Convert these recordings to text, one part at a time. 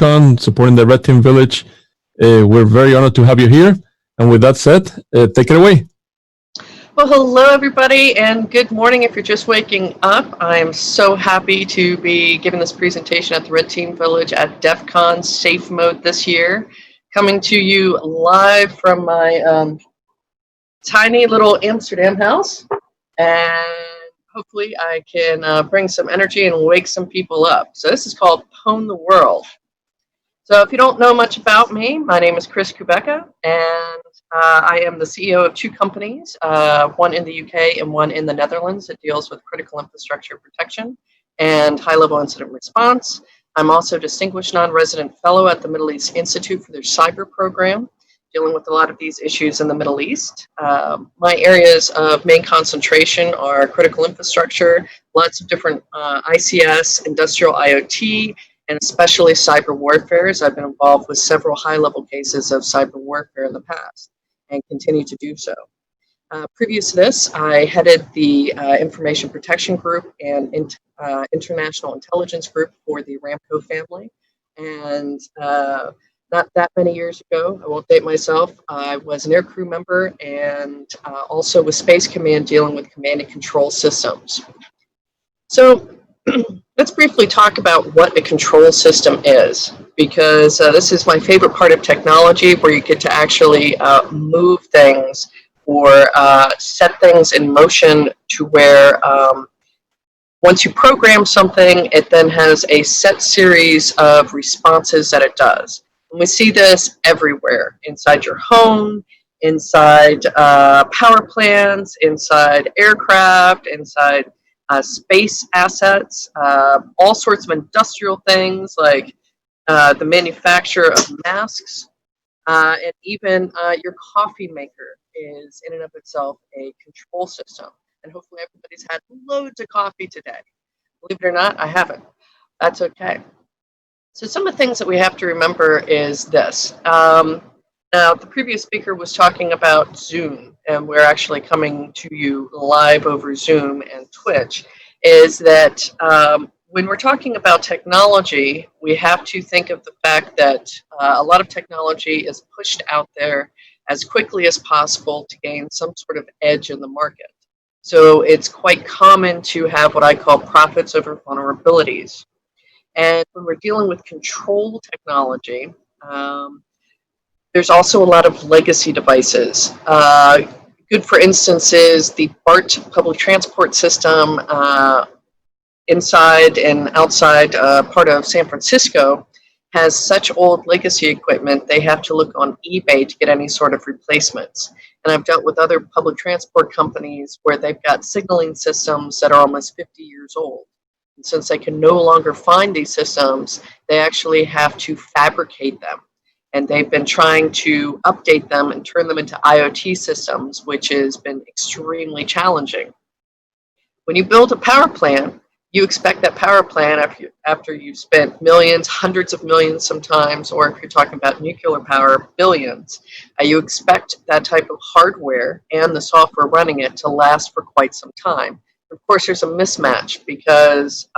DEFCON, supporting the Red Team Village. We're very honored to have you here. And with that said, take it away. Well, hello, everybody, and good morning if you're just waking up. I am so happy to be giving this presentation at the Red Team Village at DEFCON Safe Mode this year. Coming to you live from my tiny little Amsterdam house. And hopefully I can bring some energy and wake some people up. So this is called Pwn the World. So if you don't know much about me, my name is Kubecka, and I am the CEO of two companies, one in the UK and one in the Netherlands that deals with critical infrastructure protection and high-level incident response. I'm also a distinguished non-resident fellow at the Middle East Institute for their cyber program, dealing with a lot of these issues in the Middle East. My areas of main concentration are critical infrastructure, lots of different ICS, industrial IoT, and especially cyber warfare, as I've been involved with several high-level cases of cyber warfare in the past and continue to do so. Previous to this, I headed the Information Protection Group and International Intelligence Group for the Aramco family. And not that many years ago, I won't date myself, I was an aircrew member and also with Space Command dealing with command and control systems. So let's briefly talk about what a control system is, because this is my favorite part of technology, where you get to actually move things or set things in motion to where once you program something, it then has a set series of responses that it does. And we see this everywhere, inside your home, inside power plants, inside aircraft, inside space assets, all sorts of industrial things like the manufacture of masks, and even your coffee maker is in and of itself a control system. And hopefully everybody's had loads of coffee today. Believe it or not, I haven't. That's okay. So some of the things that we have to remember is this. Now, the previous speaker was talking about Zoom, and we're actually coming to you live over Zoom and Twitch, is that when we're talking about technology, we have to think of the fact that a lot of technology is pushed out there as quickly as possible to gain some sort of edge in the market. So it's quite common to have what I call profits over vulnerabilities. And when we're dealing with control technology, there's also a lot of legacy devices. Good, for instance, is the BART public transport system inside and outside part of San Francisco has such old legacy equipment, they have to look on eBay to get any sort of replacements. And I've dealt with other public transport companies where they've got signaling systems that are almost 50 years old. And since they can no longer find these systems, they actually have to fabricate them. And they've been trying to update them and turn them into IoT systems, which has been extremely challenging. When you build a power plant, you expect that power plant, after you've spent millions, hundreds of millions sometimes, or if you're talking about nuclear power, billions, you expect that type of hardware and the software running it to last for quite some time. Of course, there's a mismatch because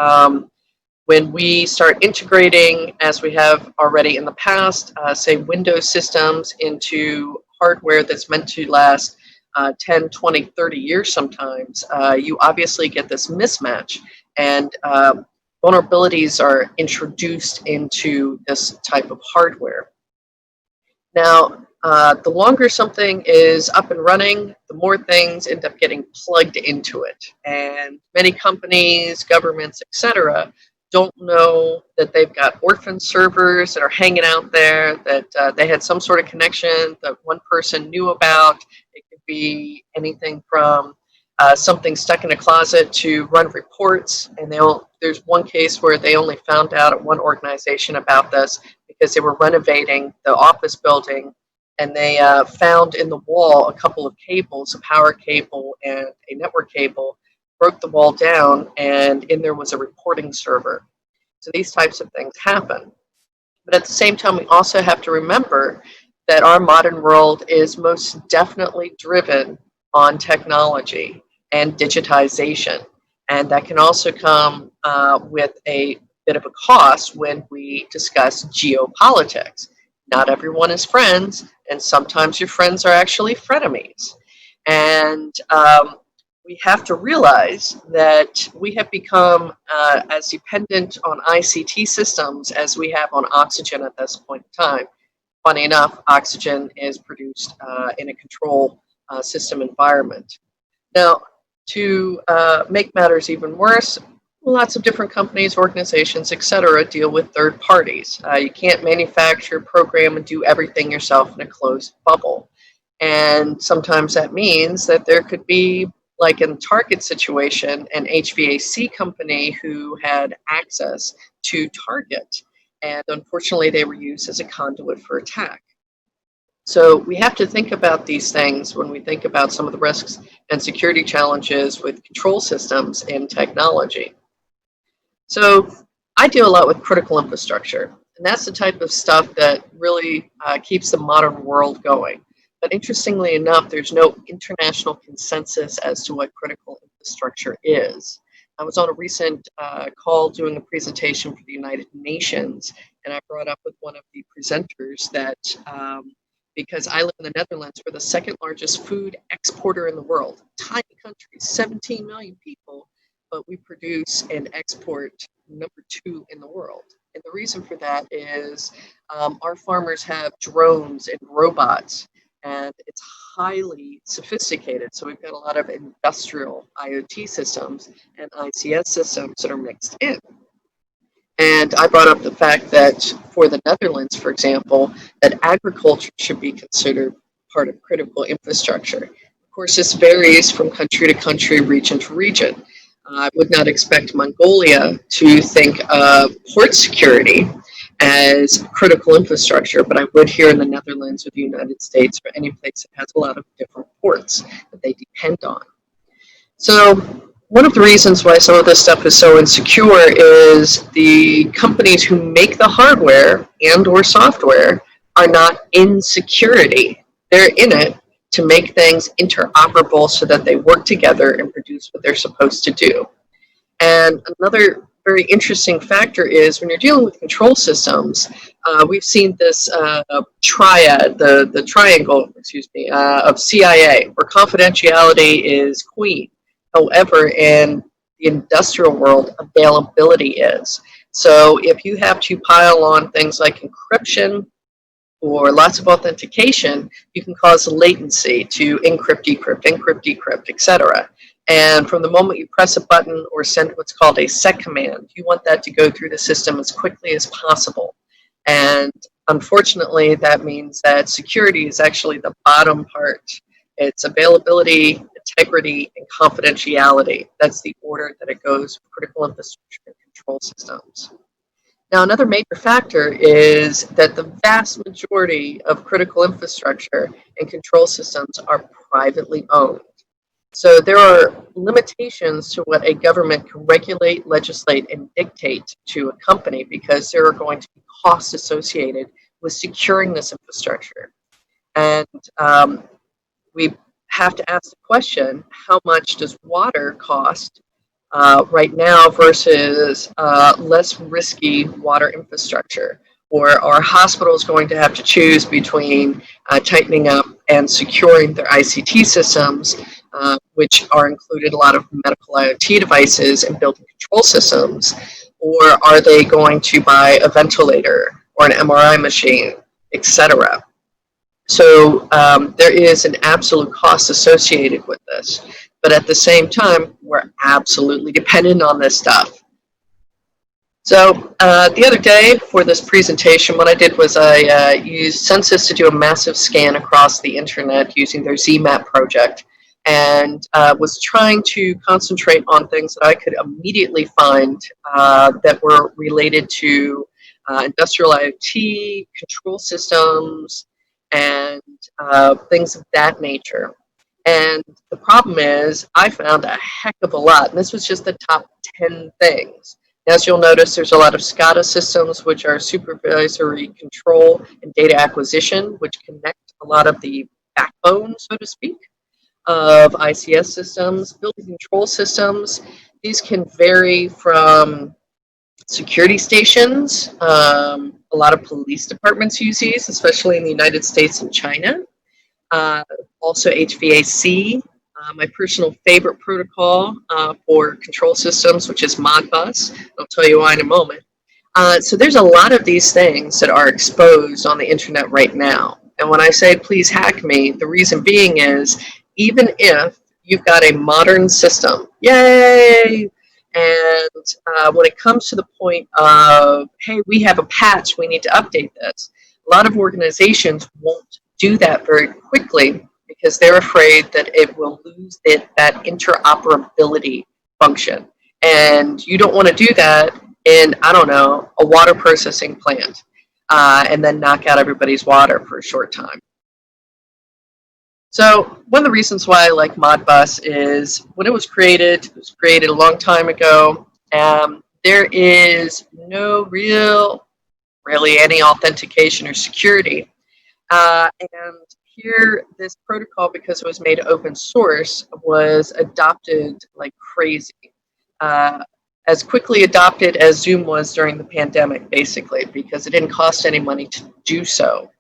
when we start integrating, as we have already in the past, say Windows systems into hardware that's meant to last 10, 20, 30 years sometimes, you obviously get this mismatch, and vulnerabilities are introduced into this type of hardware. Now, the longer something is up and running, the more things end up getting plugged into it. And many companies, governments, etc., don't know that they've got orphan servers that are hanging out there, that they had some sort of connection that one person knew about. It could be anything from something stuck in a closet to run reports. And there's one case where they only found out at one organization about this because they were renovating the office building, and they found in the wall a couple of cables, a power cable and a network cable, broke the wall down, and in there was a reporting server. So these types of things happen. But at the same time, we also have to remember that our modern world is most definitely driven on technology and digitization. And that can also come with a bit of a cost when we discuss geopolitics. Not everyone is friends, and sometimes your friends are actually frenemies. And we have to realize that we have become as dependent on ICT systems as we have on oxygen at this point in time. Funny enough, oxygen is produced in a control system environment. Now, to make matters even worse, lots of different companies, organizations, etc., deal with third parties. You can't manufacture, program, and do everything yourself in a closed bubble. And sometimes that means that there could be, like in the Target situation, an HVAC company who had access to Target. And unfortunately, they were used as a conduit for attack. So we have to think about these things when we think about some of the risks and security challenges with control systems and technology. So I deal a lot with critical infrastructure, and that's the type of stuff that really keeps the modern world going. But interestingly enough, there's no international consensus as to what critical infrastructure is. I was on a recent call doing a presentation for the United Nations, and I brought up with one of the presenters that because I live in the Netherlands, we're the second largest food exporter in the world. Tiny country, 17 million people, but we produce and export number 2 in the world. And the reason for that is our farmers have drones and robots, and it's highly sophisticated. So we've got a lot of industrial IoT systems and ICS systems that are mixed in. And I brought up the fact that for the Netherlands, for example, that agriculture should be considered part of critical infrastructure. Of course, this varies from country to country, region to region. I would not expect Mongolia to think of port security as critical infrastructure, but I would here in the Netherlands or the United States or any place that has a lot of different ports that they depend on. So one of the reasons why some of this stuff is so insecure is the companies who make the hardware and or software are not in security. They're in it to make things interoperable so that they work together and produce what they're supposed to do. And another very interesting factor is when you're dealing with control systems, we've seen this triad, the triangle, of CIA, where confidentiality is queen. However, in the industrial world, availability is. So if you have to pile on things like encryption or lots of authentication, you can cause latency to encrypt, decrypt, etc. And from the moment you press a button or send what's called a set command, you want that to go through the system as quickly as possible. And unfortunately, that means that security is actually the bottom part. It's availability, integrity, and confidentiality. That's the order that it goes for critical infrastructure and control systems. Now, another major factor is that the vast majority of critical infrastructure and control systems are privately owned. So there are limitations to what a government can regulate, legislate, and dictate to a company because there are going to be costs associated with securing this infrastructure. And we have to ask the question, how much does water cost right now versus less risky water infrastructure? Or are hospitals going to have to choose between tightening up and securing their ICT systems, which are included a lot of medical IoT devices and building control systems, or are they going to buy a ventilator or an MRI machine, etc.? So there is an absolute cost associated with this. But at the same time, we're absolutely dependent on this stuff. So the other day for this presentation, what I did was I used Census to do a massive scan across the internet using their ZMAP project, and was trying to concentrate on things that I could immediately find that were related to industrial IoT, control systems, and things of that nature. And the problem is I found a heck of a lot, and this was just the top 10 things. As you'll notice, there's a lot of SCADA systems, which are supervisory control and data acquisition, which connect a lot of the backbone, so to speak, of ICS systems. Building control systems, these can vary from security stations. A lot of police departments use these, especially in the United States and China. Uh, Also HVAC. My personal favorite protocol for control systems, which is Modbus. I'll tell you why in a moment. So there's a lot of these things that are exposed on the internet right now. And when I say please hack me, the reason being is even if you've got a modern system, yay! And when it comes to the point of, hey, we have a patch, we need to update this, a lot of organizations won't do that very quickly because they're afraid that it will lose that interoperability function. And you don't want to do that in, I don't know, a water processing plant, and then knock out everybody's water for a short time. So one of the reasons why I like Modbus is when it was created a long time ago. There is no really any authentication or security. And here, this protocol, because it was made open source, was adopted like crazy. As quickly adopted as Zoom was during the pandemic, basically, because it didn't cost any money to do so.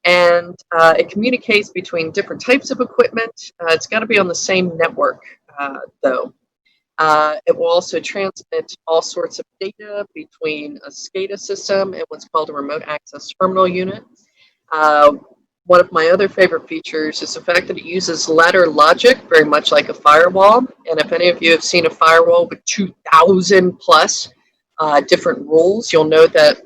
And it communicates between different types of equipment. It's got to be on the same network, though. It will also transmit all sorts of data between a SCADA system and what's called a remote access terminal unit. One of my other favorite features is the fact that it uses ladder logic, very much like a firewall. And if any of you have seen a firewall with 2,000 plus different rules, you'll know that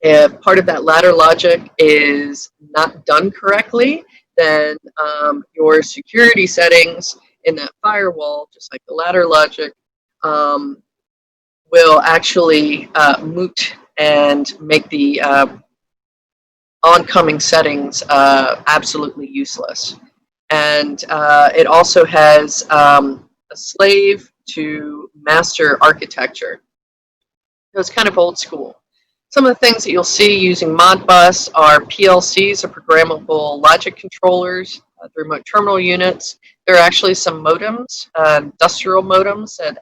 if part of that ladder logic is not done correctly, then your security settings in that firewall, just like the ladder logic, will actually moot and make the oncoming settings absolutely useless. And it also has a slave to master architecture. So it's kind of old school. Some of the things that you'll see using Modbus are PLCs, or programmable logic controllers, the remote terminal units. There are actually some modems, industrial modems that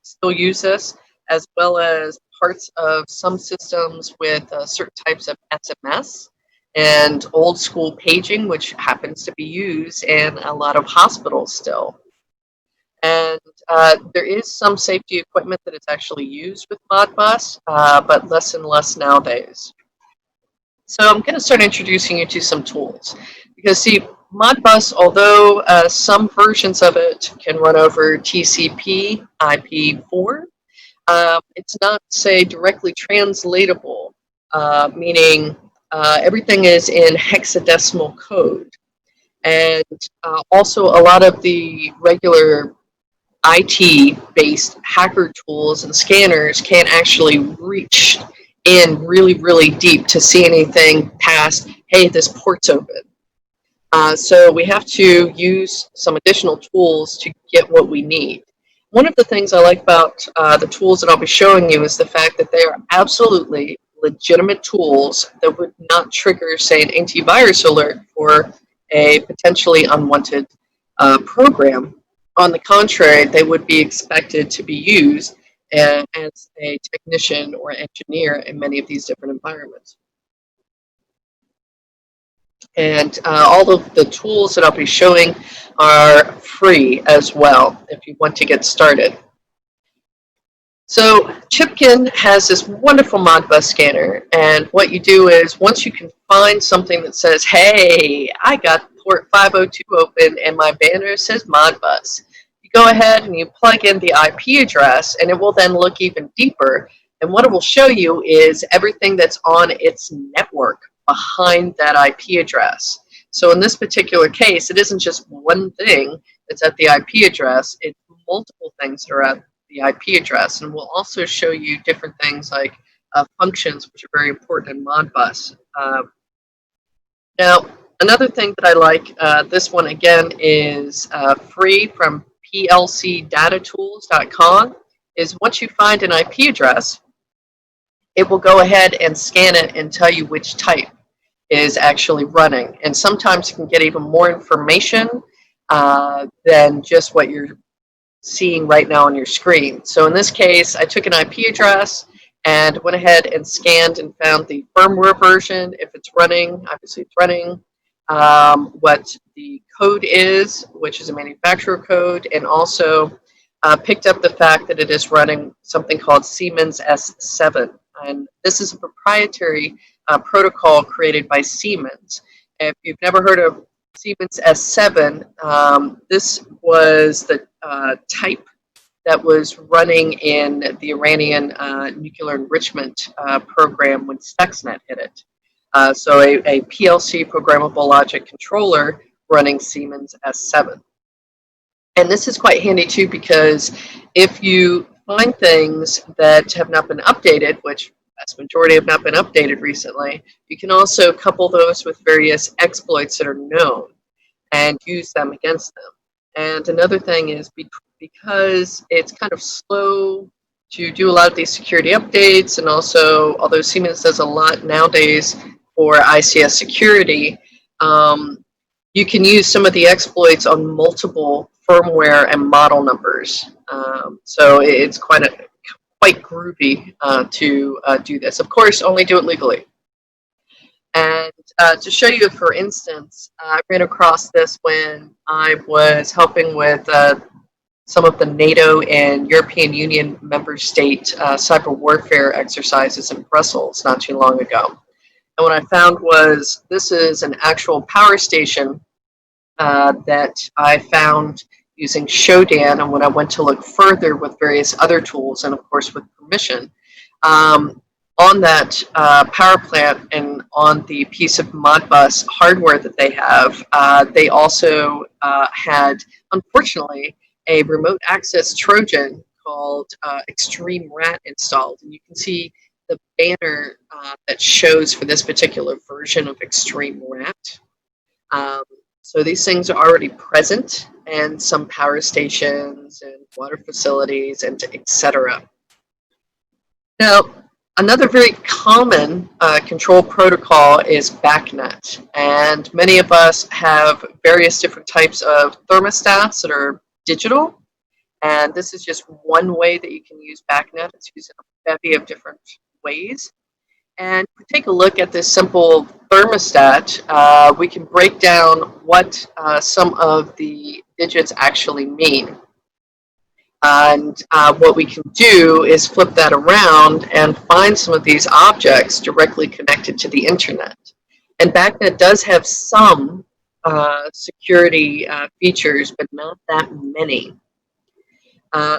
still use this, as well as parts of some systems with certain types of SMS and old school paging, which happens to be used in a lot of hospitals still. And there is some safety equipment that is actually used with Modbus, but less and less nowadays. So I'm going to start introducing you to some tools. Because see, Modbus, although some versions of it can run over TCP IP4, it's not, say, directly translatable, meaning everything is in hexadecimal code. And also a lot of the regular IT-based hacker tools and scanners can't actually reach in really, really deep to see anything past, hey, this port's open. So we have to use some additional tools to get what we need. One of the things I like about the tools that I'll be showing you is the fact that they are absolutely legitimate tools that would not trigger, say, an antivirus alert for a potentially unwanted program. On the contrary, they would be expected to be used as a technician or engineer in many of these different environments. And all of the tools that I'll be showing are free as well if you want to get started. So Chipkin has this wonderful Modbus scanner, and what you do is once you can find something that says, hey, I got port 502 open and my banner says Modbus, you go ahead and you plug in the IP address, and it will then look even deeper, and what it will show you is everything that's on its network behind that IP address. So in this particular case, it isn't just one thing that's at the IP address, it's multiple things that are at the IP address, and we'll also show you different things like functions, which are very important in Modbus. Now, another thing that I like, this one again is free from plcdatatools.com, is once you find an IP address, it will go ahead and scan it and tell you which type is actually running. And sometimes you can get even more information than just what you're seeing right now on your screen. So in this case, I took an IP address and went ahead and scanned and found the firmware version, if it's running, obviously it's running, what the code is, which is a manufacturer code, and also picked up the fact that it is running something called Siemens S7. And this is a proprietary protocol created by Siemens. If you've never heard of Siemens S7, this was the type that was running in the Iranian nuclear enrichment program when Stuxnet hit it. So a PLC, programmable logic controller, running Siemens S7. And this is quite handy too, because if you find things that have not been updated, which the vast majority have not been updated recently, you can also couple those with various exploits that are known and use them against them. And another thing is, because it's kind of slow to do a lot of these security updates, and also, although Siemens does a lot nowadays for ICS security, you can use some of the exploits on multiple firmware and model numbers. So it's quite groovy to do this. Of course, only do it legally. And to show you, for instance, I ran across this when I was helping with some of the NATO and European Union member state cyber warfare exercises in Brussels not too long ago. And what I found was, this is an actual power station that I found using Shodan, and when I went to look further with various other tools, and of course with permission, on that power plant and on the piece of Modbus hardware that they have, they also had, unfortunately, a remote access Trojan called Extreme Rat installed. And you can see the banner that shows for this particular version of Extreme Rat. So these things are already present in some power stations and water facilities and etc. Now, another very common control protocol is BACnet, and many of us have various different types of thermostats that are digital, and this is just one way that you can use BACnet. It's used in a bevy of different ways. And if we take a look at this simple thermostat, we can break down what some of the digits actually mean. And what we can do is flip that around and find some of these objects directly connected to the internet. And BACnet does have some security features, but not that many.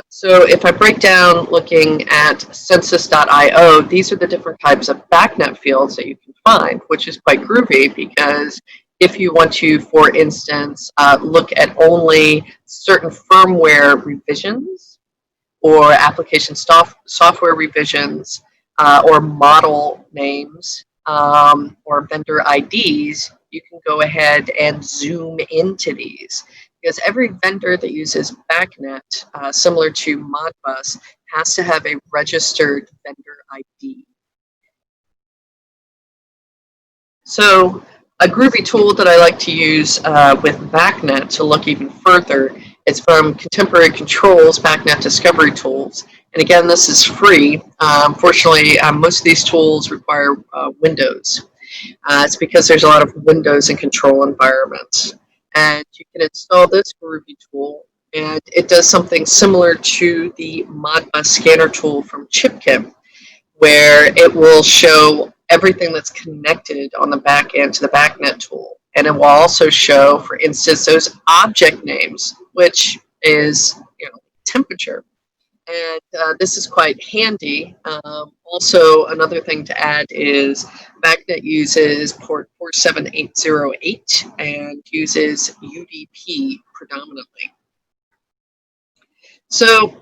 So if I break down looking at census.io, these are the different types of BACnet fields that you can find, which is quite groovy, because if you want to, for instance, look at only certain firmware revisions or application software revisions or model names or vendor IDs, you can go ahead and zoom into these. Because every vendor that uses BACnet, similar to Modbus, has to have a registered vendor ID. So a groovy tool that I like to use with BACnet to look even further is from Contemporary Controls BACnet Discovery Tools. And again, this is free. Unfortunately, most of these tools require Windows. It's because there's a lot of Windows and control environments. And you can install this groovy tool, and it does something similar to the Modbus scanner tool from Chipkin, where it will show everything that's connected on the back end to the BACnet tool. And it will also show, for instance, those object names, which is, temperature. And this is quite handy. Also, another thing to add is BACnet uses port 47808 and uses UDP predominantly. So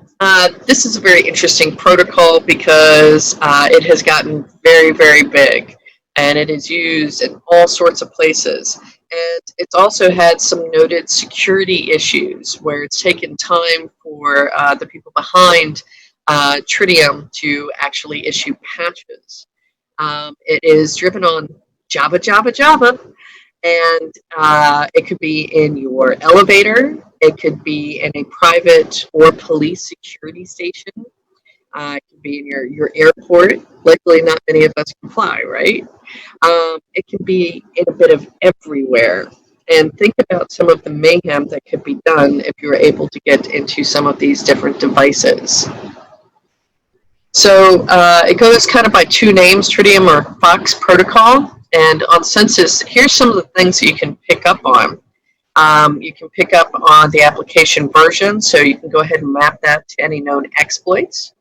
this is a very interesting protocol because it has gotten very, very big, and it is used in all sorts of places. And it's also had some noted security issues where it's taken time for the people behind Tritium to actually issue patches. It is driven on Java, and it could be in your elevator. It could be in a private or police security station. It can be in your airport. Luckily, not many of us can fly, right? It can be in a bit of everywhere. And think about some of the mayhem that could be done if you were able to get into some of these different devices. So it goes kind of by two names, Tritium or Fox Protocol. And on census, here's some of the things that you can pick up on. You can pick up on the application version, so you can go ahead and map that to any known exploits,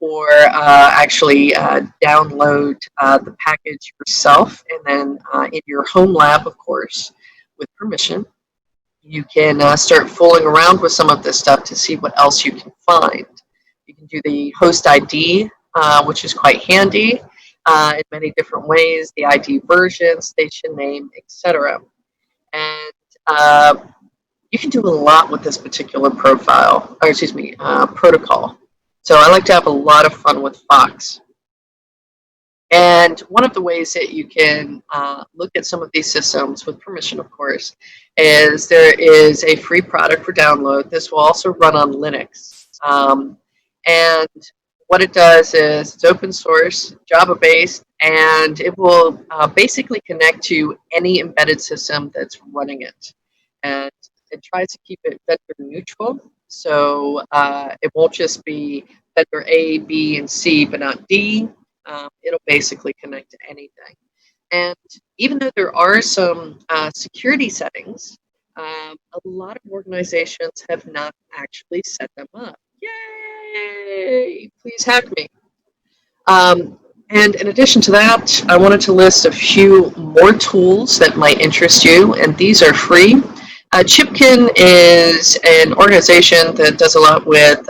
or actually download the package yourself, and then in your home lab, of course, with permission, you can start fooling around with some of this stuff to see what else you can find. You can do the host ID, which is quite handy in many different ways, the ID version, station name, etc. And you can do a lot with this particular profile, or excuse me, protocol. So I like to have a lot of fun with Fox. And one of the ways that you can look at some of these systems with permission, of course, is there is a free product for download. This will also run on Linux. And what it does is it's open source, Java-based, and it will basically connect to any embedded system that's running it. And it tries to keep it vendor neutral, so it won't just be vendor A, B, and C, but not D. It'll basically connect to anything. And even though there are some security settings, a lot of organizations have not actually set them up. Yay! Please hack me. And in addition to that, I wanted to list a few more tools that might interest you, and these are free. Chipkin is an organization that does a lot with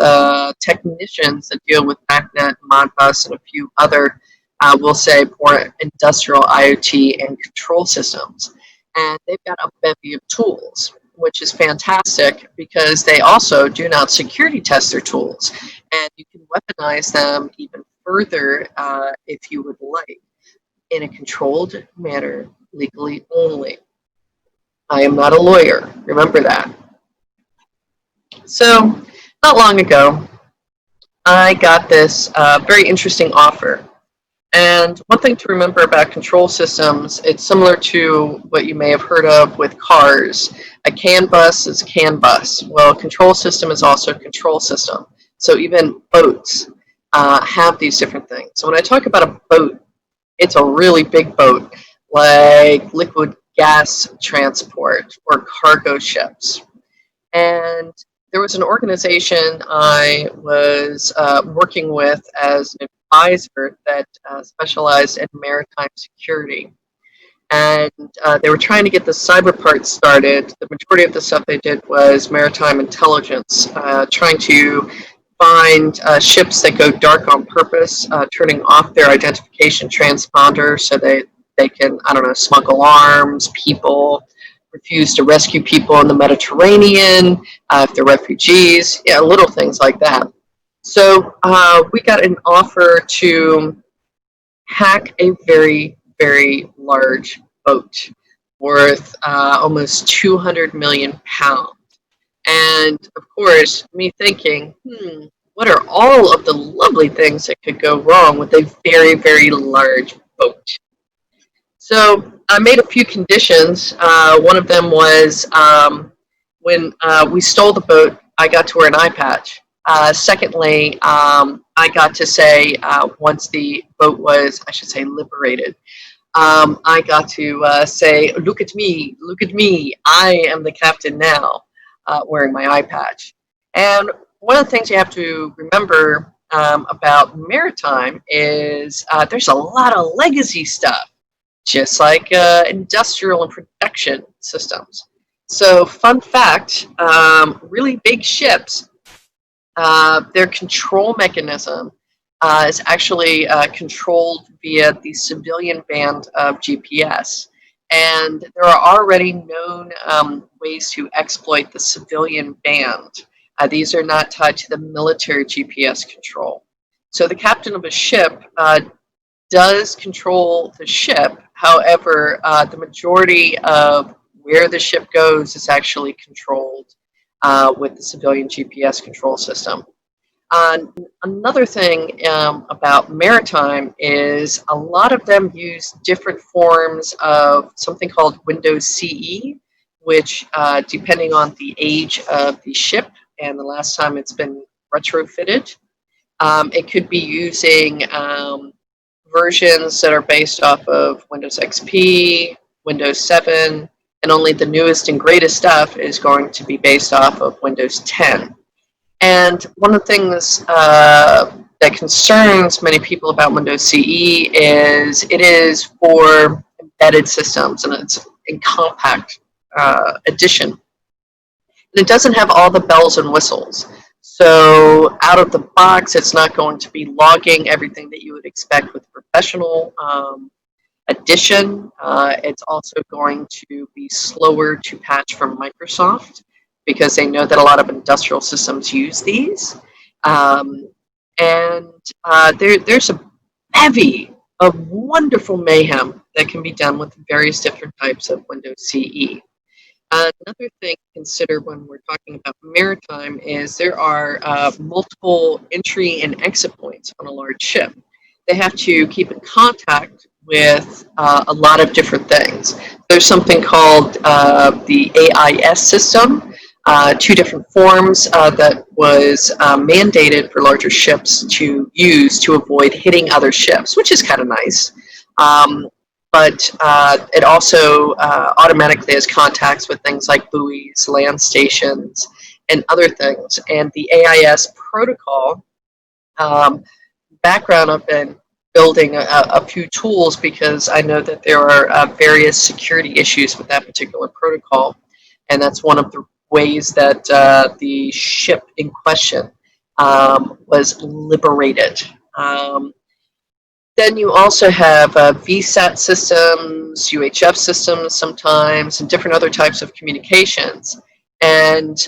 technicians that deal with BACnet, Modbus, and a few other, we'll say, more industrial IoT and control systems. And they've got a bevy of tools, which is fantastic because they also do not security test their tools. And you can weaponize them even further if you would like, in a controlled manner, legally only. I am not a lawyer, remember that. So, not long ago, I got this very interesting offer. And one thing to remember about control systems, it's similar to what you may have heard of with cars. A Canbus is Canbus. Well, a control system is also a control system. So even boats have these different things. So when I talk about a boat, it's a really big boat, like liquid gas transport or cargo ships. And there was an organization I was working with as an advisor that specialized in maritime security. And they were trying to get the cyber part started. The majority of the stuff they did was maritime intelligence, trying to find ships that go dark on purpose, turning off their identification transponder so they can, I don't know, smuggle arms, people, refuse to rescue people in the Mediterranean, if they're refugees, yeah, little things like that. So we got an offer to hack a very, very large boat worth almost 200 million pounds. And of course, me thinking, what are all of the lovely things that could go wrong with a very, very large boat? So I made a few conditions. One of them was when we stole the boat, I got to wear an eye patch. Secondly, I got to say, once the boat was, I should say, liberated, I got to say, look at me, I am the captain now, wearing my eye patch. And one of the things you have to remember about maritime is there's a lot of legacy stuff, just like industrial and production systems. So fun fact, really big ships, their control mechanism is actually controlled via the civilian band of GPS. And there are already known ways to exploit the civilian band. These are not tied to the military GPS control. So the captain of a ship does control the ship. However, the majority of where the ship goes is actually controlled with the civilian GPS control system. Another thing about Maritime is a lot of them use different forms of something called Windows CE, which, depending on the age of the ship and the last time it's been retrofitted, it could be using versions that are based off of Windows XP, Windows 7, and only the newest and greatest stuff is going to be based off of Windows 10. And one of the things that concerns many people about Windows CE is it is for embedded systems, and it's in compact edition. And it doesn't have all the bells and whistles. So out of the box, it's not going to be logging everything that you would expect with professional edition. It's also going to be slower to patch from Microsoft, because they know that a lot of industrial systems use these. There's a bevy of wonderful mayhem that can be done with various different types of Windows CE. Another thing to consider when we're talking about Maritime is there are multiple entry and exit points on a large ship. They have to keep in contact with a lot of different things. There's something called the AIS system, two different forms that was mandated for larger ships to use to avoid hitting other ships, which is kind of nice. But it also automatically has contacts with things like buoys, land stations, and other things. And the AIS protocol, background, I've been building a few tools because I know that there are various security issues with that particular protocol. And that's one of the ways that the ship in question was liberated. Then you also have VSAT systems, UHF systems sometimes, and different other types of communications. And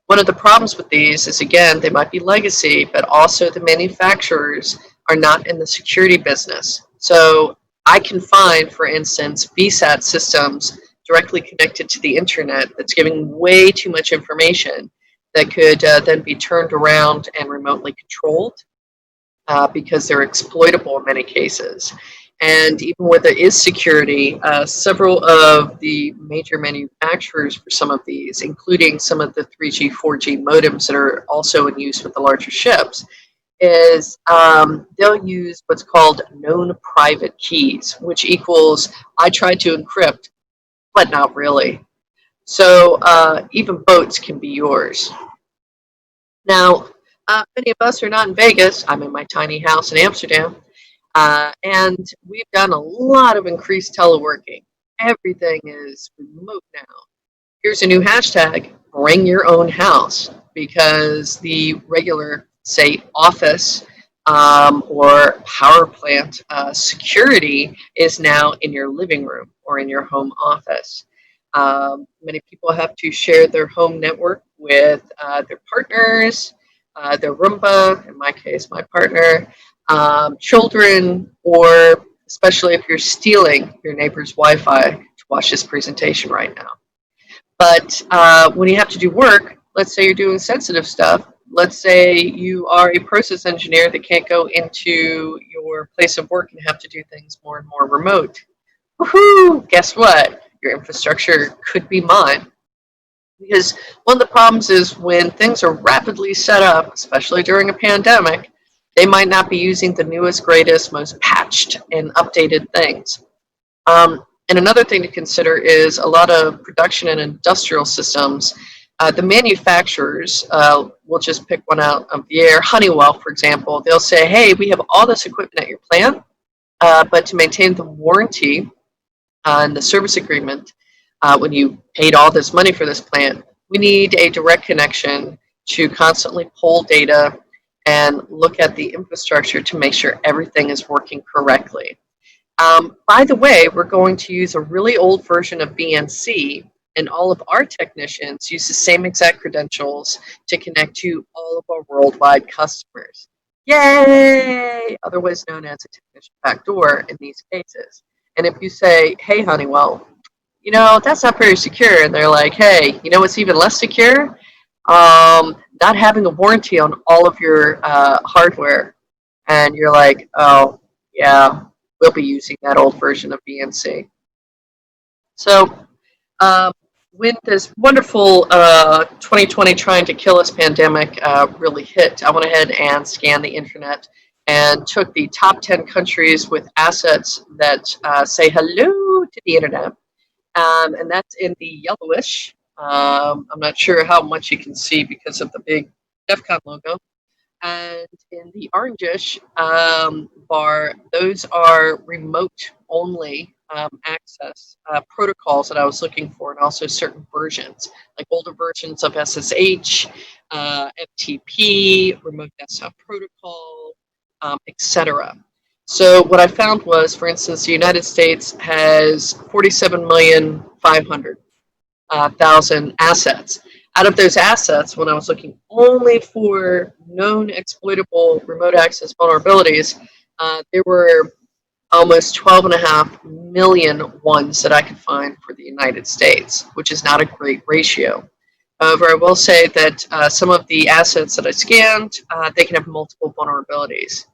one of the problems with these is, again, they might be legacy, but also the manufacturers are not in the security business. So I can find, for instance, VSAT systems directly connected to the internet that's giving way too much information that could then be turned around and remotely controlled. Because they're exploitable in many cases. And even where there is security, several of the major manufacturers for some of these, including some of the 3G, 4G modems that are also in use with the larger ships, is they'll use what's called known private keys, which equals I tried to encrypt, but not really. So even boats can be yours. Now, many of us are not in Vegas. I'm in my tiny house in Amsterdam. And we've done a lot of increased teleworking. Everything is remote now. Here's a new hashtag, bring your own house, because the regular, say, office or power plant security is now in your living room or in your home office. Many people have to share their home network with their partners, their Roomba, in my case, my partner, children, or especially if you're stealing your neighbor's Wi-Fi to watch this presentation right now. But when you have to do work, let's say you're doing sensitive stuff, let's say you are a process engineer that can't go into your place of work and have to do things more and more remote. Woohoo! Guess what? Your infrastructure could be mine. Because one of the problems is when things are rapidly set up, especially during a pandemic, they might not be using the newest, greatest, most patched and updated things. And another thing to consider is a lot of production and industrial systems. The manufacturers, we'll just pick one out of the air, Honeywell, for example, they'll say, hey, we have all this equipment at your plant, but to maintain the warranty and the service agreement, when you paid all this money for this plant, we need a direct connection to constantly pull data and look at the infrastructure to make sure everything is working correctly. By the way, we're going to use a really old version of BNC, and all of our technicians use the same exact credentials to connect to all of our worldwide customers. Yay! Otherwise known as a technician backdoor in these cases. And if you say, hey, Honeywell, you know, that's not very secure. And they're like, hey, you know what's even less secure? not having a warranty on all of your hardware, and you're like, oh yeah, we'll be using that old version of BNC. So when this wonderful 2020 trying to kill us pandemic really hit, I went ahead and scanned the internet and took the top 10 countries with assets that say hello to the internet. And that's in the yellowish. I'm not sure how much you can see because of the big DEFCON logo. And in the orangish bar, those are remote only access protocols that I was looking for, and also certain versions, like older versions of SSH, FTP, remote desktop protocol, etc. So what I found was, for instance, the United States has 47,500,000 assets. Out of those assets, when I was looking only for known exploitable remote access vulnerabilities, there were almost 12.5 million ones that I could find for the United States, which is not a great ratio. However, I will say that some of the assets that I scanned, they can have multiple vulnerabilities.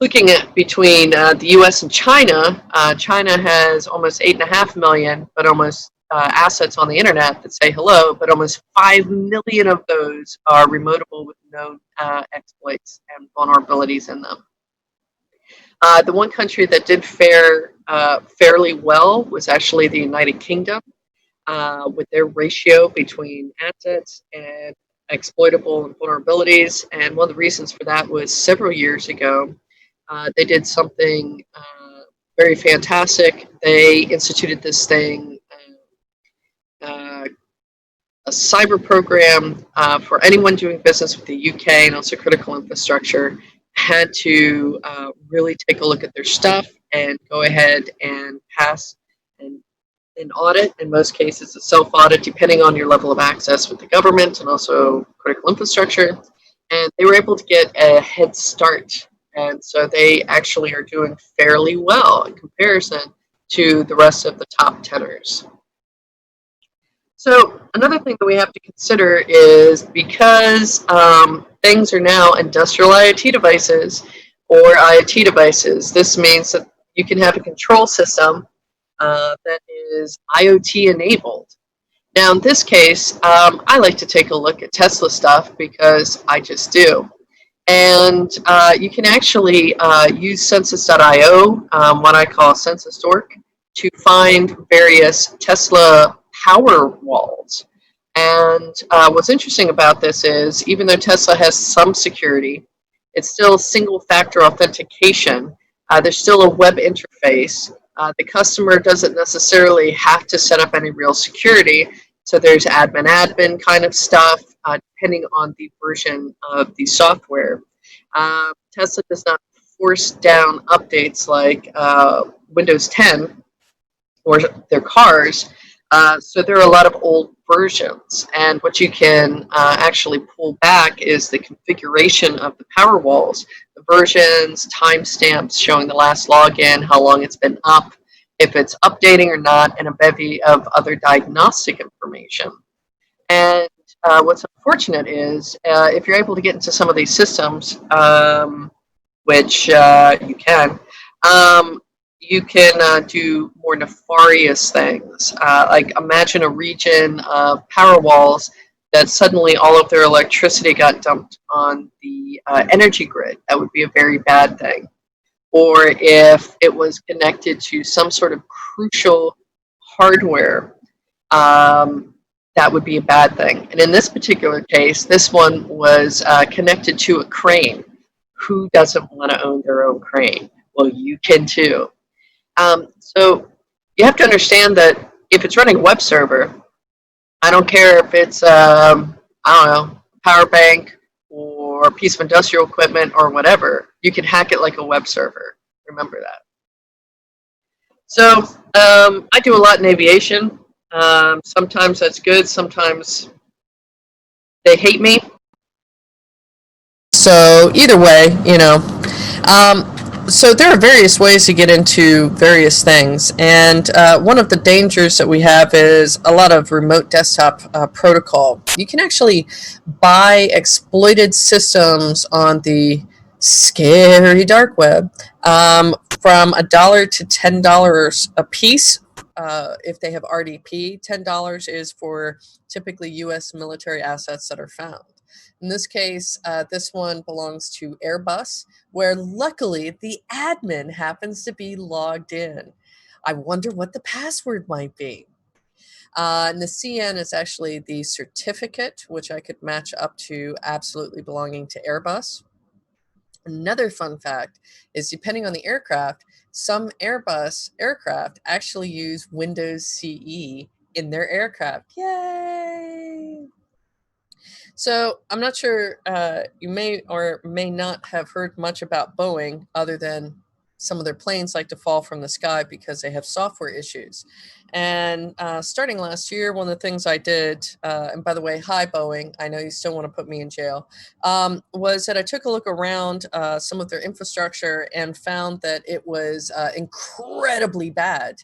Looking at between the US and China, China has almost 8.5 million, but almost assets on the internet that say hello, but almost 5 million of those are remotable with known exploits and vulnerabilities in them. The one country that did fare fairly well was actually the United Kingdom, with their ratio between assets and exploitable and vulnerabilities. And one of the reasons for that was several years ago, they did something very fantastic. They instituted this thing, a cyber program for anyone doing business with the UK and also critical infrastructure had to really take a look at their stuff and go ahead and pass an audit. In most cases, a self-audit, depending on your level of access with the government and also critical infrastructure. And they were able to get a head start. And so they actually are doing fairly well in comparison to the rest of the top tenors. So another thing that we have to consider is because things are now industrial IoT devices or IoT devices, this means that you can have a control system that is IoT enabled. Now in this case, I like to take a look at Tesla stuff because I just do. And you can actually use census.io, what I call census.org, to find various Tesla power walls. And what's interesting about this is, even though Tesla has some security, it's still single factor authentication. There's still a web interface. The customer doesn't necessarily have to set up any real security. So there's admin kind of stuff, depending on the version of the software. Tesla does not force down updates like Windows 10 or their cars. So there are a lot of old versions, and what you can actually pull back is the configuration of the power walls, the versions, timestamps showing the last login, how long it's been up, if it's updating or not, and a bevy of other diagnostic information. And what's unfortunate is if you're able to get into some of these systems, which you can do more nefarious things. Like imagine a region of power walls that suddenly all of their electricity got dumped on the energy grid. That would be a very bad thing. Or if it was connected to some sort of crucial hardware, that would be a bad thing. And in this particular case, this one was connected to a crane. Who doesn't want to own their own crane? Well, you can too. So you have to understand that if it's running a web server, I don't care if it's, I don't know, power bank or a piece of industrial equipment or whatever, you can hack it like a web server. Remember that. So I do a lot in aviation. Sometimes that's good. Sometimes they hate me. So either way, you know. So there are various ways to get into various things, and one of the dangers that we have is a lot of remote desktop protocol. You can actually buy exploited systems on the scary dark web from $1 to $10 a piece. If they have RDP, $10 is for typically U.S. military assets that are found. In this case, this one belongs to Airbus, where luckily the admin happens to be logged in. I wonder what the password might be. And the CN is actually the certificate, which I could match up to absolutely belonging to Airbus. Another fun fact is depending on the aircraft, some Airbus aircraft actually use Windows CE in their aircraft. Yay! So I'm not sure, you may or may not have heard much about Boeing other than some of their planes like to fall from the sky because they have software issues. And starting last year, one of the things I did, and by the way, hi Boeing, I know you still want to put me in jail, was that I took a look around some of their infrastructure and found that it was incredibly bad.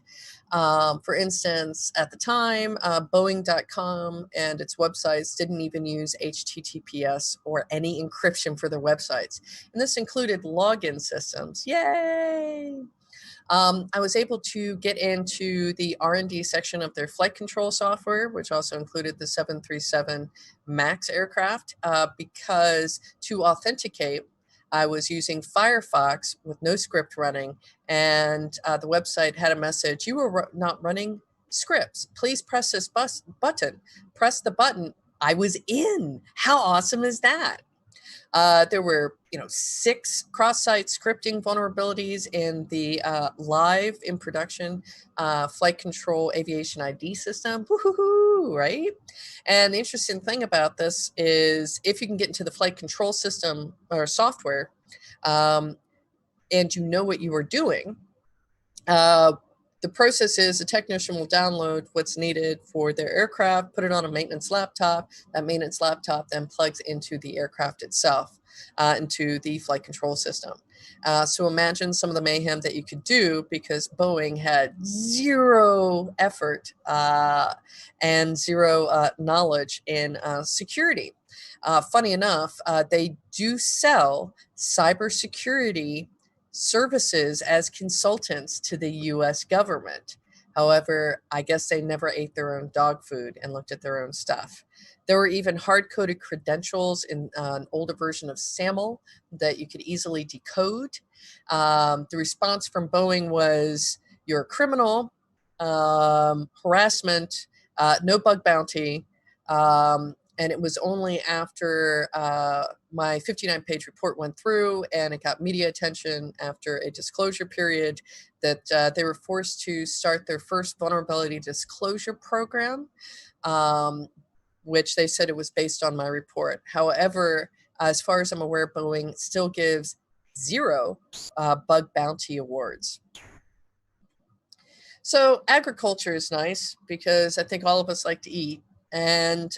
For instance, at the time, Boeing.com and its websites didn't even use HTTPS or any encryption for their websites. And this included login systems. Yay! I was able to get into the R&D section of their flight control software, which also included the 737 MAX aircraft, because to authenticate, I was using Firefox with no script running, and the website had a message, you were not running scripts. Please press this button. Press the button. I was in. How awesome is that? There were, 6 cross-site scripting vulnerabilities in the live in production flight control aviation ID system. Woo-hoo-hoo, right? And the interesting thing about this is if you can get into the flight control system or software, and you know what you are doing, the process is a technician will download what's needed for their aircraft, put it on a maintenance laptop. That maintenance laptop then plugs into the aircraft itself, into the flight control system. So imagine some of the mayhem that you could do because Boeing had zero effort and zero knowledge in security. Funny enough, they do sell cybersecurity services as consultants to the US government. However, I guess they never ate their own dog food and looked at their own stuff. There were even hard-coded credentials in an older version of SAML that you could easily decode. The response from Boeing was, you're a criminal, harassment, no bug bounty, and it was only after my 59-page report went through and it got media attention after a disclosure period that they were forced to start their first vulnerability disclosure program, which they said it was based on my report. However, as far as I'm aware, Boeing still gives 0 bug bounty awards. So agriculture is nice because I think all of us like to eat. And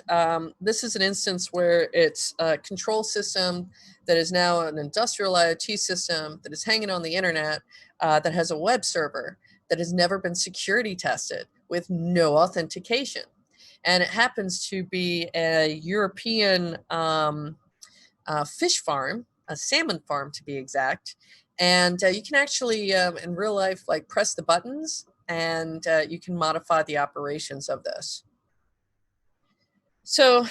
this is an instance where it's a control system that is now an industrial IoT system that is hanging on the internet, that has a web server that has never been security tested with no authentication. And it happens to be a European fish farm, a salmon farm to be exact. And you can actually, in real life, like press the buttons and you can modify the operations of this. So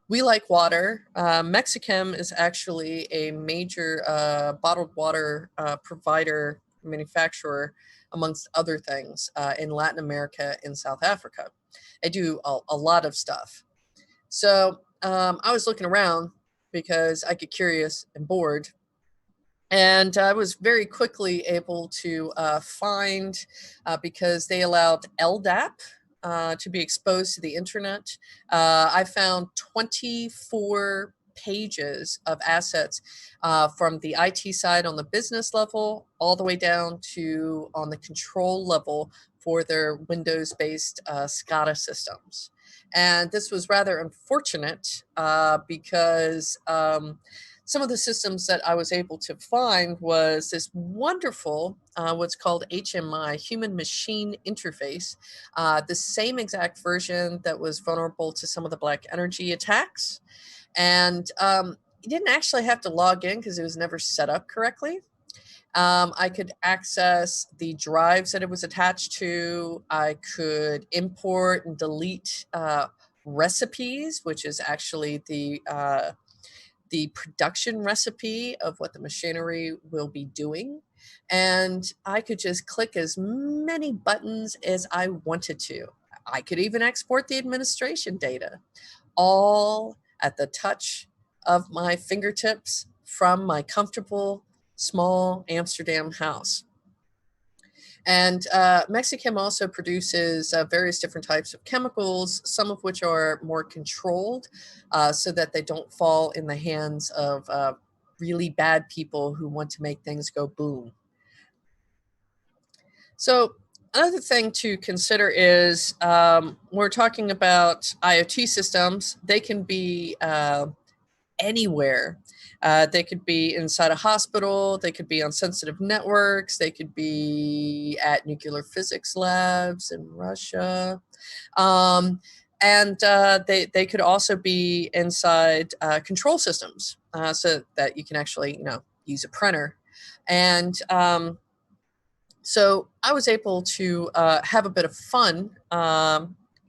we like water. Mexichem is actually a major bottled water provider, manufacturer, amongst other things, in Latin America and South Africa. They do a lot of stuff. So I was looking around because I get curious and bored. And I was very quickly able to find, because they allowed ldap to be exposed to the internet, I found 24 pages of assets from the IT side on the business level all the way down to on the control level for their Windows-based SCADA systems. And this was rather unfortunate because some of the systems that I was able to find was this wonderful, what's called HMI, Human Machine Interface, the same exact version that was vulnerable to some of the Black Energy attacks. And you didn't actually have to log in because it was never set up correctly. I could access the drives that it was attached to. I could import and delete recipes, which is actually the production recipe of what the machinery will be doing. And I could just click as many buttons as I wanted to. I could even export the administration data, all at the touch of my fingertips from my comfortable small Amsterdam house. And Mexichem also produces various different types of chemicals, some of which are more controlled so that they don't fall in the hands of really bad people who want to make things go boom. So another thing to consider is we're talking about IoT systems. They can be anywhere. They could be inside a hospital, they could be on sensitive networks, they could be at nuclear physics labs in Russia. And they could also be inside control systems so that you can actually, use a printer. And so I was able to have a bit of fun.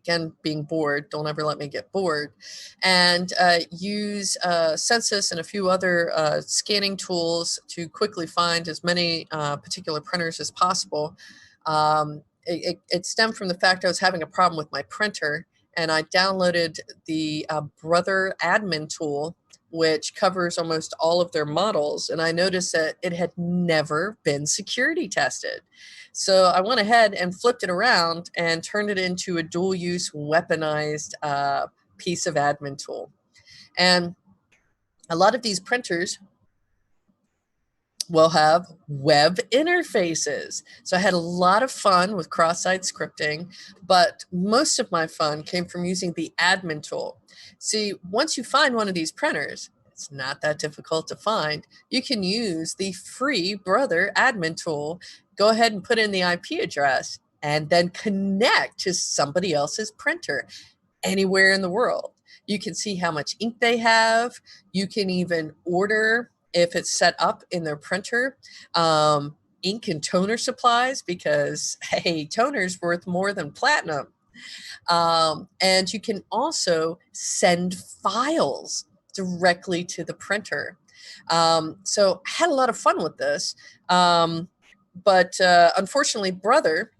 Again, being bored, don't ever let me get bored, and use Census and a few other scanning tools to quickly find as many particular printers as possible. It stemmed from the fact I was having a problem with my printer, and I downloaded the Brother admin tool, which covers almost all of their models, and I noticed that it had never been security tested. So I went ahead and flipped it around and turned it into a dual-use weaponized piece of admin tool. And a lot of these printers will have web interfaces. So I had a lot of fun with cross-site scripting, but most of my fun came from using the admin tool. See, once you find one of these printers, it's not that difficult to find. You can use the free Brother admin tool, go ahead and put in the IP address, and then connect to somebody else's printer anywhere in the world. You can see how much ink they have. You can even order, if it's set up in their printer, ink and toner supplies, because, hey, toner's worth more than platinum. And you can also send files directly to the printer. So I had a lot of fun with this. But unfortunately, Brother,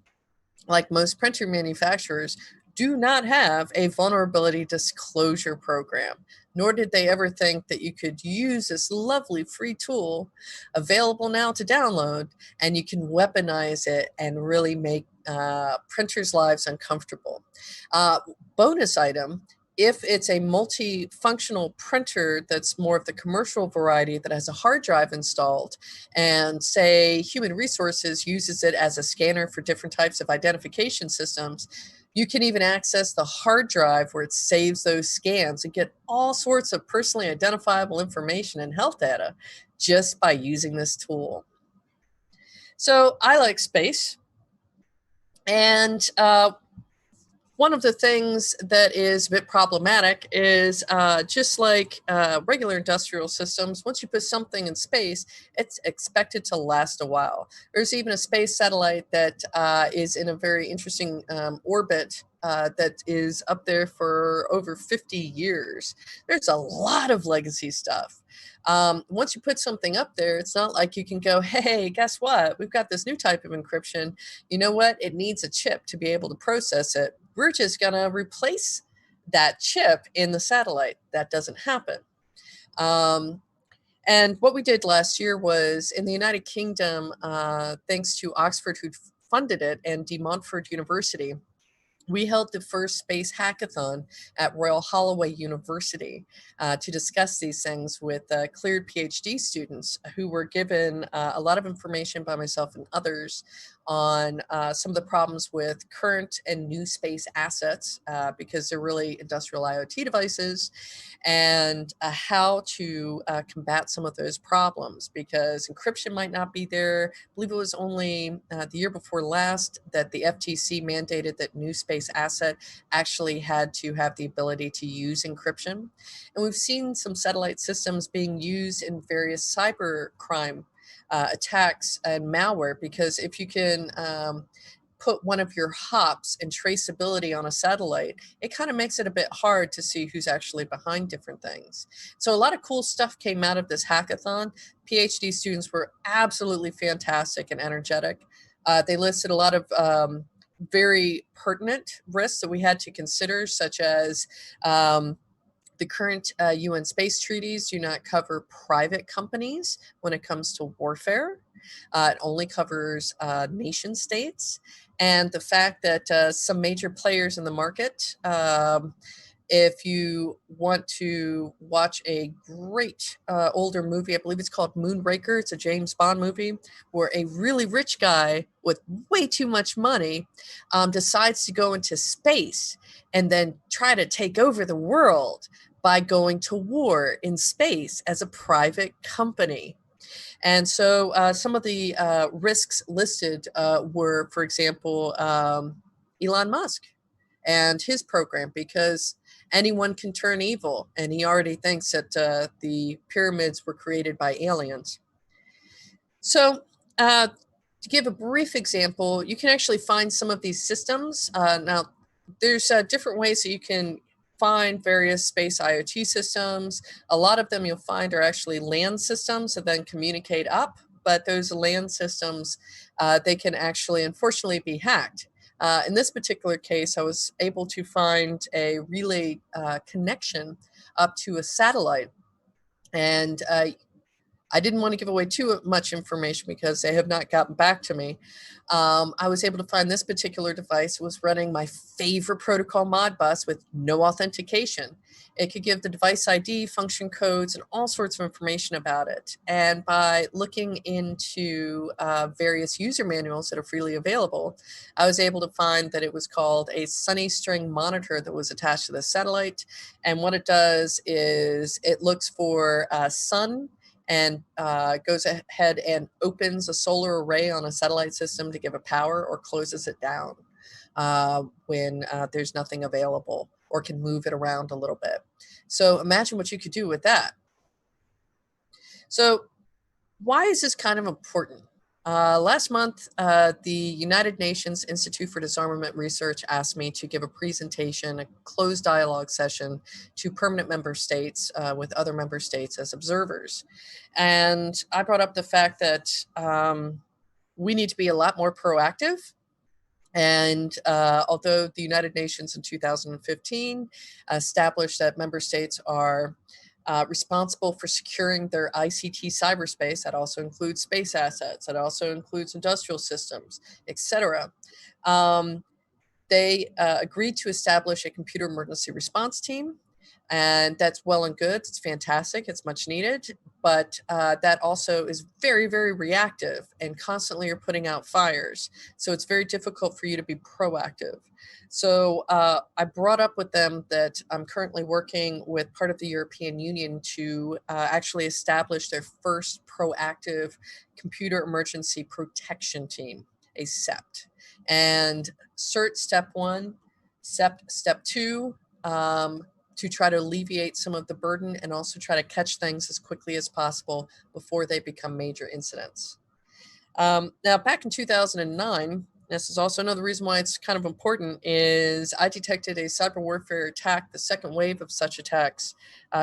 like most printer manufacturers, do not have a vulnerability disclosure program, nor did they ever think that you could use this lovely free tool available now to download, and you can weaponize it and really make printers' lives uncomfortable. Bonus item, if it's a multifunctional printer that's more of the commercial variety that has a hard drive installed, and say Human Resources uses it as a scanner for different types of identification systems, you can even access the hard drive where it saves those scans and get all sorts of personally identifiable information and health data just by using this tool. So I like space. And one of the things that is a bit problematic is just like regular industrial systems, once you put something in space, it's expected to last a while. There's even a space satellite that is in a very interesting orbit that is up there for over 50 years. There's a lot of legacy stuff. Once you put something up there, it's not like you can go, hey, guess what? We've got this new type of encryption. You know what? It needs a chip to be able to process it. We're just going to replace that chip in the satellite. That doesn't happen. And what we did last year was in the United Kingdom, thanks to Oxford, who funded it, and De Montfort University, we held the first space hackathon at Royal Holloway University to discuss these things with cleared PhD students who were given a lot of information by myself and others on some of the problems with current and new space assets, because they're really industrial IoT devices, and how to combat some of those problems, because encryption might not be there. I believe it was only the year before last that the FTC mandated that new space asset actually had to have the ability to use encryption. And we've seen some satellite systems being used in various cyber crime attacks and malware, because if you can put one of your hops and traceability on a satellite, it kind of makes it a bit hard to see who's actually behind different things. So a lot of cool stuff came out of this hackathon. PhD students were absolutely fantastic and energetic. They listed a lot of very pertinent risks that we had to consider, such as the current UN space treaties do not cover private companies when it comes to warfare. It only covers nation states. And the fact that some major players in the market, if you want to watch a great older movie, I believe it's called Moonraker. It's a James Bond movie where a really rich guy with way too much money decides to go into space and then try to take over the world by going to war in space as a private company. And so some of the risks listed were, for example, Elon Musk and his program, because anyone can turn evil, and he already thinks that the pyramids were created by aliens. So to give a brief example, you can actually find some of these systems. Now, there's different ways that you can find various space IoT systems. A lot of them you'll find are actually land systems that then communicate up, but those land systems, they can actually, unfortunately, be hacked. In this particular case, I was able to find a relay connection up to a satellite, and I didn't want to give away too much information because they have not gotten back to me. I was able to find this particular device was running my favorite protocol Modbus with no authentication. It could give the device ID, function codes, and all sorts of information about it. And by looking into various user manuals that are freely available, I was able to find that it was called a Sunny String monitor that was attached to the satellite. And what it does is it looks for sun and goes ahead and opens a solar array on a satellite system to give it power, or closes it down when there's nothing available, or can move it around a little bit. So imagine what you could do with that. So why is this kind of important? Last month, the United Nations Institute for Disarmament Research asked me to give a presentation, a closed dialogue session to permanent member states with other member states as observers. And I brought up the fact that we need to be a lot more proactive. And although the United Nations in 2015 established that member states are responsible for securing their ICT cyberspace, that also includes space assets, that also includes industrial systems, etc. They agreed to establish a computer emergency response team, and that's well and good. It's fantastic. It's much needed, but that also is very, very reactive, and constantly are putting out fires. So it's very difficult for you to be proactive. So I brought up with them that I'm currently working with part of the European Union to actually establish their first proactive computer emergency protection team, a CEPT. And CERT step 1, CEPT step 2, to try to alleviate some of the burden and also try to catch things as quickly as possible before they become major incidents. Now, back in 2009, this is also another reason why it's kind of important, is I detected a cyber warfare attack, the second wave of such attacks,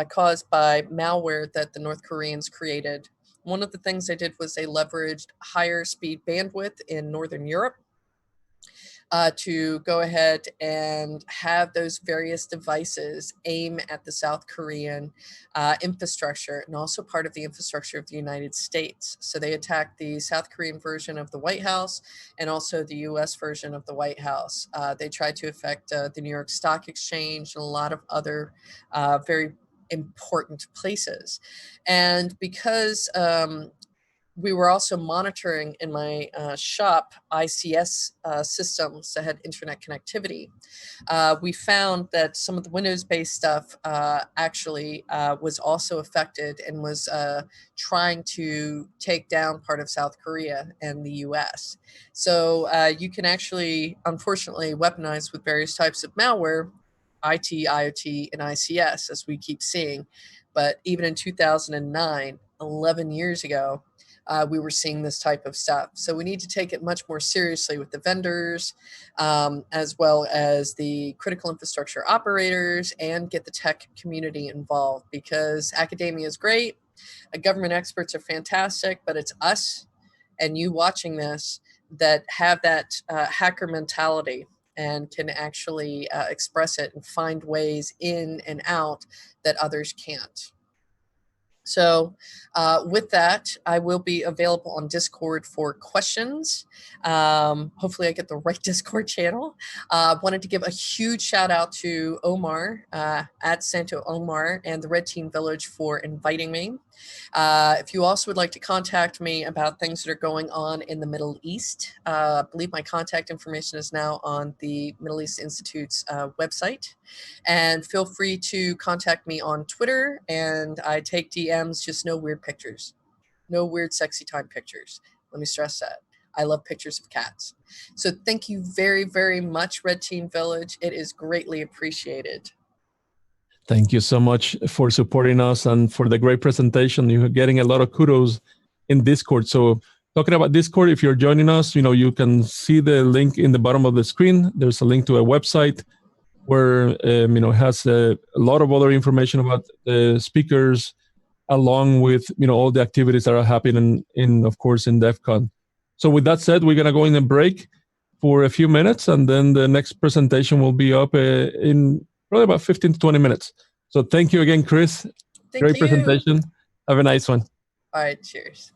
caused by malware that the North Koreans created. One of the things they did was they leveraged higher speed bandwidth in Northern Europe to go ahead and have those various devices aim at the South Korean infrastructure, and also part of the infrastructure of the United States. So they attacked the South Korean version of the White House and also the US version of the White House. They tried to affect the New York Stock Exchange and a lot of other very important places. And because we were also monitoring in my shop ICS systems that had internet connectivity. We found that some of the Windows-based stuff actually was also affected and was trying to take down part of South Korea and the US. So you can actually, unfortunately, weaponize with various types of malware, IT, IoT, and ICS, as we keep seeing. But even in 2009, 11 years ago, we were seeing this type of stuff. So we need to take it much more seriously with the vendors, as well as the critical infrastructure operators, and get the tech community involved, because academia is great. Government experts are fantastic, but it's us and you watching this that have that hacker mentality and can actually express it and find ways in and out that others can't. So with that, I will be available on Discord for questions. Hopefully I get the right Discord channel. Wanted to give a huge shout out to Omar at Santo Omar and the Red Team Village for inviting me. If you also would like to contact me about things that are going on in the Middle East, I believe my contact information is now on the Middle East Institute's website. And feel free to contact me on Twitter, and I take DMs, just no weird pictures. No weird sexy time pictures. Let me stress that. I love pictures of cats. So thank you very, very much, Red Team Village. It is greatly appreciated. Thank you so much for supporting us and for the great presentation. You're getting a lot of kudos in Discord. So talking about Discord, if you're joining us, you can see the link in the bottom of the screen. There's a link to a website where has a lot of other information about the speakers, along with all the activities that are happening of course in DEFCON. So with that said, we're gonna go in a break for a few minutes, and then the next presentation will be up in probably about 15 to 20 minutes. So thank you again, Chris. Thank Great you. presentation. Have a nice one. All right, cheers.